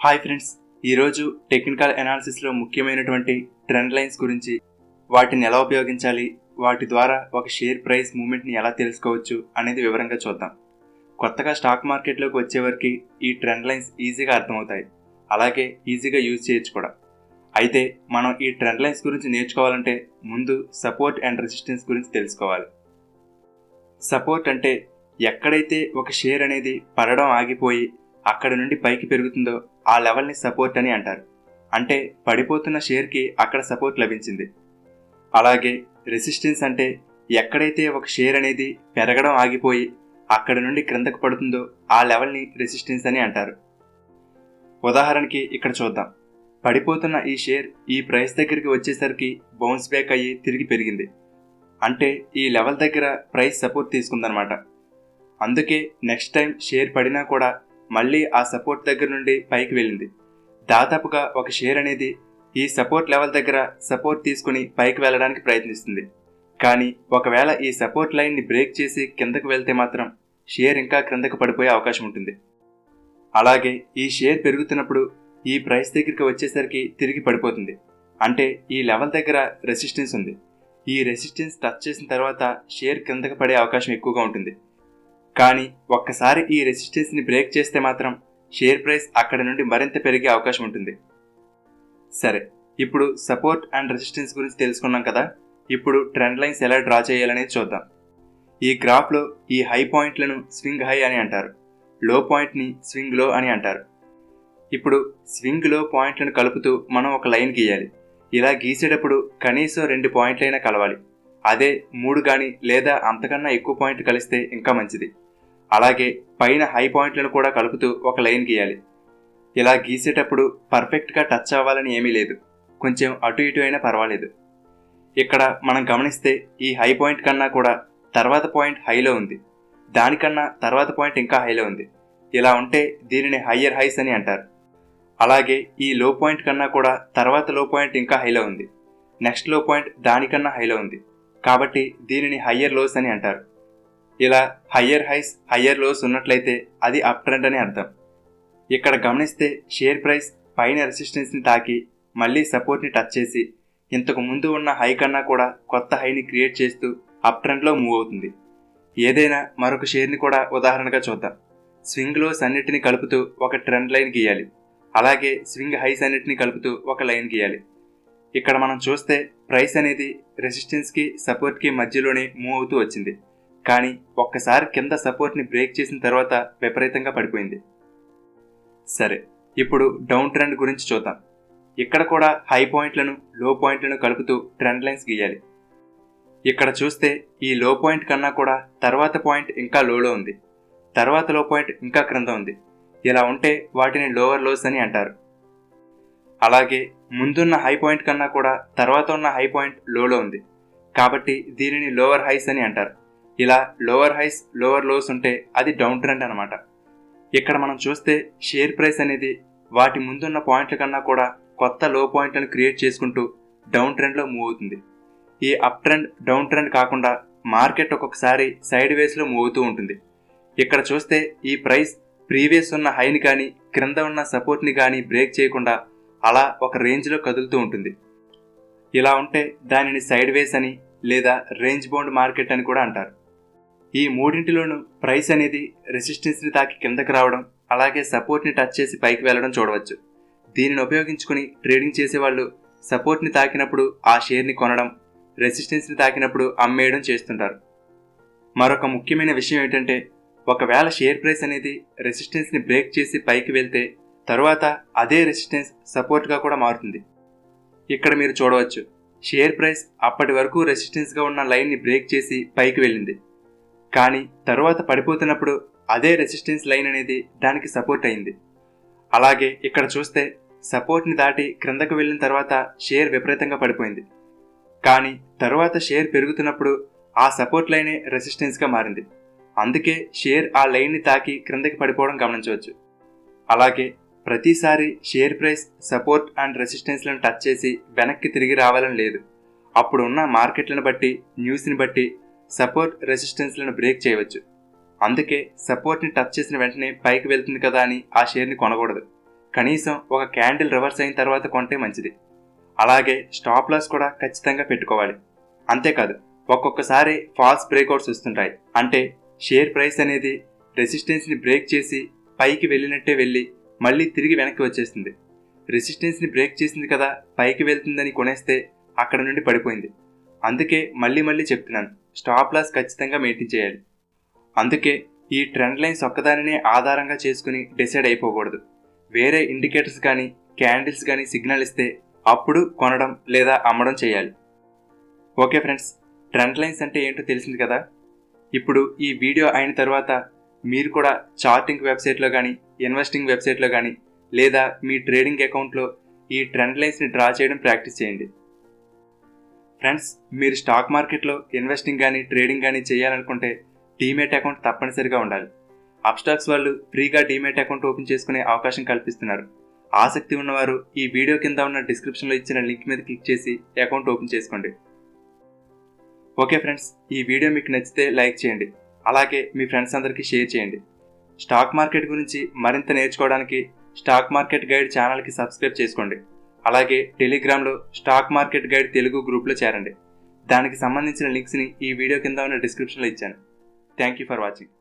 Hi friends, ఈరోజు technical అనాలిసిస్లో ముఖ్యమైనటువంటి trend lines గురించి, వాటిని ఎలా ఉపయోగించాలి, వాటి ద్వారా ఒక షేర్ ప్రైస్ మూవ్మెంట్ని ఎలా తెలుసుకోవచ్చు అనేది వివరంగా చూద్దాం. కొత్తగా స్టాక్ మార్కెట్లోకి వచ్చేవరకు ఈ ట్రెండ్ లైన్స్ ఈజీగా అర్థమవుతాయి, అలాగే ఈజీగా యూజ్ చేయొచ్చు కూడా. అయితే మనం ఈ ట్రెండ్ లైన్స్ గురించి నేర్చుకోవాలంటే ముందు సపోర్ట్ అండ్ రెసిస్టెన్స్ గురించి తెలుసుకోవాలి. సపోర్ట్ అంటే ఎక్కడైతే ఒక షేర్ అనేది పడడం ఆగిపోయి అక్కడ నుండి పైకి పెరుగుతుందో ఆ లెవెల్ని సపోర్ట్ అని అంటారు. అంటే పడిపోతున్న షేర్కి అక్కడ సపోర్ట్ లభించింది. అలాగే రెసిస్టెన్స్ అంటే ఎక్కడైతే ఒక షేర్ అనేది పెరగడం ఆగిపోయి అక్కడ నుండి క్రిందకు పడుతుందో ఆ లెవెల్ని రెసిస్టెన్స్ అని అంటారు. ఉదాహరణకి ఇక్కడ చూద్దాం. పడిపోతున్న ఈ షేర్ ఈ ప్రైస్ దగ్గరికి వచ్చేసరికి బౌన్స్ బ్యాక్ అయ్యి తిరిగి పెరిగింది. అంటే ఈ లెవెల్ దగ్గర ప్రైస్ సపోర్ట్ తీసుకుందనమాట. అందుకే నెక్స్ట్ టైం షేర్ పడినా కూడా మళ్ళీ ఆ సపోర్ట్ దగ్గర నుండి పైకి వెళ్ళింది. దాదాపుగా ఒక షేర్ అనేది ఈ సపోర్ట్ లెవెల్ దగ్గర సపోర్ట్ తీసుకుని పైకి వెళ్ళడానికి ప్రయత్నిస్తుంది. కానీ ఒకవేళ ఈ సపోర్ట్ లైన్ని బ్రేక్ చేసి కిందకు వెళ్తే మాత్రం షేర్ ఇంకా క్రిందకు పడిపోయే అవకాశం ఉంటుంది. అలాగే ఈ షేర్ పెరుగుతున్నప్పుడు ఈ ప్రైస్ దగ్గరికి వచ్చేసరికి తిరిగి పడిపోతుంది. అంటే ఈ లెవెల్ దగ్గర రెసిస్టెన్స్ ఉంది. ఈ రెసిస్టెన్స్ టచ్ చేసిన తర్వాత షేర్ కిందకు పడే అవకాశం ఎక్కువగా ఉంటుంది. కానీ ఒక్కసారి ఈ రెసిస్టెన్స్ని బ్రేక్ చేస్తే మాత్రం షేర్ ప్రైస్ అక్కడ నుండి మరింత పెరిగే అవకాశం ఉంటుంది. సరే, ఇప్పుడు సపోర్ట్ అండ్ రెసిస్టెన్స్ గురించి తెలుసుకున్నాం కదా. ఇప్పుడు ట్రెండ్ లైన్స్ ఎలా డ్రా చేయాలనేది చూద్దాం. ఈ గ్రాఫ్లో ఈ హై పాయింట్లను స్వింగ్ హై అని అంటారు, లో పాయింట్ని స్వింగ్ లో అని అంటారు. ఇప్పుడు స్వింగ్ లో పాయింట్లను కలుపుతూ మనం ఒక లైన్ గీయాలి. ఇలా గీసేటప్పుడు కనీసం 2 పాయింట్లైనా కలవాలి. అదే 3 కానీ లేదా అంతకన్నా ఎక్కువ పాయింట్లు కలిస్తే ఇంకా మంచిది. అలాగే పైన హై పాయింట్లను కూడా కలుపుతూ ఒక లైన్ గీయాలి. ఇలా గీసేటప్పుడు పర్ఫెక్ట్గా టచ్ అవ్వాలని ఏమీ లేదు, కొంచెం అటు ఇటు అయినా పర్వాలేదు. ఇక్కడ మనం గమనిస్తే ఈ హై పాయింట్ కన్నా కూడా తర్వాత పాయింట్ హైలో ఉంది, దానికన్నా తర్వాత పాయింట్ ఇంకా హైలో ఉంది. ఇలా ఉంటే దీనిని హయ్యర్ హైస్ అని అంటారు. అలాగే ఈ లో పాయింట్ కన్నా కూడా తర్వాత లో పాయింట్ ఇంకా హైలో ఉంది, నెక్స్ట్ లో పాయింట్ దానికన్నా హైలో ఉంది, కాబట్టి దీనిని హయ్యర్ లోస్ అని అంటారు. ఇలా హయ్యర్ హైస్ హయ్యర్ లోస్ ఉన్నట్లయితే అది అప్ ట్రెండ్ అని అర్థం. ఇక్కడ గమనిస్తే షేర్ ప్రైస్ పైన రెసిస్టెన్స్ని తాకి మళ్ళీ సపోర్ట్ని టచ్ చేసి ఇంతకు ముందు ఉన్న హై కన్నా కూడా కొత్త హైని క్రియేట్ చేస్తూ అప్ ట్రెండ్లో మూవ్ అవుతుంది. ఏదైనా మరొక షేర్ని కూడా ఉదాహరణగా చూద్దాం. స్వింగ్ లోస్ అన్నిటిని కలుపుతూ ఒక ట్రెండ్ లైన్ గీయాలి. అలాగే స్వింగ్ హైస్ అన్నిటిని కలుపుతూ ఒక లైన్ గీయాలి. ఇక్కడ మనం చూస్తే ప్రైస్ అనేది రెసిస్టెన్స్కి సపోర్ట్కి మధ్యలోనే మూవ్ అవుతూ వచ్చింది. కానీ ఒక్కసారి కింద సపోర్ట్ని బ్రేక్ చేసిన తర్వాత విపరీతంగా పడిపోయింది. సరే, ఇప్పుడు డౌన్ ట్రెండ్ గురించి చూద్దాం. ఇక్కడ కూడా హై పాయింట్లను లో పాయింట్లను కలుపుతూ ట్రెండ్ లైన్స్ గీయాలి. ఇక్కడ చూస్తే ఈ లో పాయింట్ కన్నా కూడా తర్వాత పాయింట్ ఇంకా లోలో ఉంది, తర్వాత లో పాయింట్ ఇంకా క్రింద ఉంది. ఇలా ఉంటే వాటిని లోవర్ లోస్ అని అంటారు. అలాగే ముందున్న హై పాయింట్ కన్నా కూడా తర్వాత ఉన్న హై పాయింట్ లోలో ఉంది, కాబట్టి దీనిని లోవర్ హైస్ అని అంటారు. ఇలా లోవర్ హైస్ లోవర్ లోస్ ఉంటే అది డౌన్ ట్రెండ్ అనమాట. ఇక్కడ మనం చూస్తే షేర్ ప్రైస్ అనేది వాటి ముందున్న పాయింట్ల కన్నా కూడా కొత్త లో పాయింట్లను క్రియేట్ చేసుకుంటూ డౌన్ ట్రెండ్లో మూవ్ అవుతుంది. ఈ అప్ ట్రెండ్ డౌన్ ట్రెండ్ కాకుండా మార్కెట్ ఒక్కొక్కసారి సైడ్ వేస్లో మూవ్ అవుతూ ఉంటుంది. ఇక్కడ చూస్తే ఈ ప్రైస్ ప్రీవియస్ ఉన్న హైని కానీ క్రింద ఉన్న సపోర్ట్ని కానీ బ్రేక్ చేయకుండా అలా ఒక రేంజ్లో కదులుతూ ఉంటుంది. ఇలా ఉంటే దానిని సైడ్ వేస్ అని లేదా రేంజ్ బౌండ్ మార్కెట్ అని కూడా అంటారు. ఈ మూడింటిలోనూ ప్రైస్ అనేది రెసిస్టెన్స్ని తాకి కిందకి రావడం, అలాగే సపోర్ట్ని టచ్ చేసి పైకి వెళ్ళడం చూడవచ్చు. దీనిని ఉపయోగించుకుని ట్రేడింగ్ చేసేవాళ్ళు సపోర్ట్ని తాకినప్పుడు ఆ షేర్ని కొనడం, రెసిస్టెన్స్ని తాకినప్పుడు అమ్మేయడం చేస్తుంటారు. మరొక ముఖ్యమైన విషయం ఏంటంటే, ఒకవేళ షేర్ ప్రైస్ అనేది రెసిస్టెన్స్ని బ్రేక్ చేసి పైకి వెళ్తే తరువాత అదే రెసిస్టెన్స్ సపోర్ట్గా కూడా మారుతుంది. ఇక్కడ మీరు చూడవచ్చు, షేర్ ప్రైస్ అప్పటి వరకు రెసిస్టెన్స్గా ఉన్న లైన్ని బ్రేక్ చేసి పైకి వెళ్ళింది. కానీ తరువాత పడిపోతున్నప్పుడు అదే రెసిస్టెన్స్ లైన్ అనేది దానికి సపోర్ట్ అయింది. అలాగే ఇక్కడ చూస్తే సపోర్ట్ని దాటి క్రిందకు వెళ్ళిన తర్వాత షేర్ విపరీతంగా పడిపోయింది. కానీ తరువాత షేర్ పెరుగుతున్నప్పుడు ఆ సపోర్ట్ లైనే రెసిస్టెన్స్గా మారింది. అందుకే షేర్ ఆ లైన్ని తాకి క్రిందకి పడిపోవడం గమనించవచ్చు. అలాగే ప్రతిసారి షేర్ ప్రైస్ సపోర్ట్ అండ్ రెసిస్టెన్స్లను టచ్ చేసి వెనక్కి తిరిగి రావాలని లేదు. అప్పుడు ఉన్న మార్కెట్లను బట్టి, న్యూస్ని బట్టి సపోర్ట్ రెసిస్టెన్స్లను బ్రేక్ చేయవచ్చు. అందుకే సపోర్ట్ని టచ్ చేసిన వెంటనే పైకి వెళ్తుంది కదా అని ఆ షేర్ని కొనకూడదు. కనీసం ఒక క్యాండిల్ రివర్స్ అయిన తర్వాత కొంటే మంచిది. అలాగే స్టాప్ లాస్ కూడా ఖచ్చితంగా పెట్టుకోవాలి. అంతేకాదు, ఒక్కొక్కసారి ఫాల్స్ బ్రేక్అవుట్స్ వస్తుంటాయి. అంటే షేర్ ప్రైస్ అనేది రెసిస్టెన్స్ని బ్రేక్ చేసి పైకి వెళ్ళినట్టే వెళ్ళి మళ్ళీ తిరిగి వెనక్కి వచ్చేస్తుంది. రెసిస్టెన్స్ని బ్రేక్ చేసింది కదా, పైకి వెళ్తుందని కొనేస్తే అక్కడ నుండి పడిపోయింది. అందుకే మళ్ళీ చెప్తున్నాను, స్టాప్ లాస్ ఖచ్చితంగా మెయింటైన్ చేయాలి. అందుకే ఈ ట్రెండ్ లైన్స్ ఒక్కదానినే ఆధారంగా చేసుకుని డిసైడ్ అయిపోకూడదు. వేరే ఇండికేటర్స్ కానీ క్యాండిల్స్ కానీ సిగ్నల్ ఇస్తే అప్పుడు కొనడం లేదా అమ్మడం చేయాలి. ఓకే ఫ్రెండ్స్, ట్రెండ్ లైన్స్ అంటే ఏంటో తెలిసింది కదా. ఇప్పుడు ఈ వీడియో అయిన తర్వాత మీరు కూడా చార్టింగ్ వెబ్సైట్లో కానీ ఇన్వెస్టింగ్ వెబ్సైట్లో కానీ లేదా మీ ట్రేడింగ్ అకౌంట్లో ఈ ట్రెండ్ లైన్స్ని డ్రా చేయడం ప్రాక్టీస్ చేయండి. ఫ్రెండ్స్, మీరు స్టాక్ మార్కెట్లో ఇన్వెస్టింగ్ కానీ ట్రేడింగ్ కానీ చేయాలనుకుంటే డీమేట్ అకౌంట్ తప్పనిసరిగా ఉండాలి. అప్స్టాక్స్ వాళ్ళు ఫ్రీగా డీమేట్ అకౌంట్ ఓపెన్ చేసుకునే అవకాశం కల్పిస్తున్నారు. ఆసక్తి ఉన్నవారు ఈ వీడియో కింద ఉన్న డిస్క్రిప్షన్లో ఇచ్చిన లింక్ మీద క్లిక్ చేసి అకౌంట్ ఓపెన్ చేసుకోండి. ఓకే ఫ్రెండ్స్, ఈ వీడియో మీకు నచ్చితే లైక్ చేయండి. అలాగే మీ ఫ్రెండ్స్ అందరికీ షేర్ చేయండి. స్టాక్ మార్కెట్ గురించి మరింత నేర్చుకోవడానికి స్టాక్ మార్కెట్ గైడ్ ఛానల్కి సబ్స్క్రైబ్ చేసుకోండి. అలాగే టెలిగ్రామ్లో స్టాక్ మార్కెట్ గైడ్ తెలుగు గ్రూప్లో చేరండి. దానికి సంబంధించిన లింక్స్ని ఈ వీడియో కింద ఉన్న డిస్క్రిప్షన్లో ఇచ్చాను. Thank you for watching.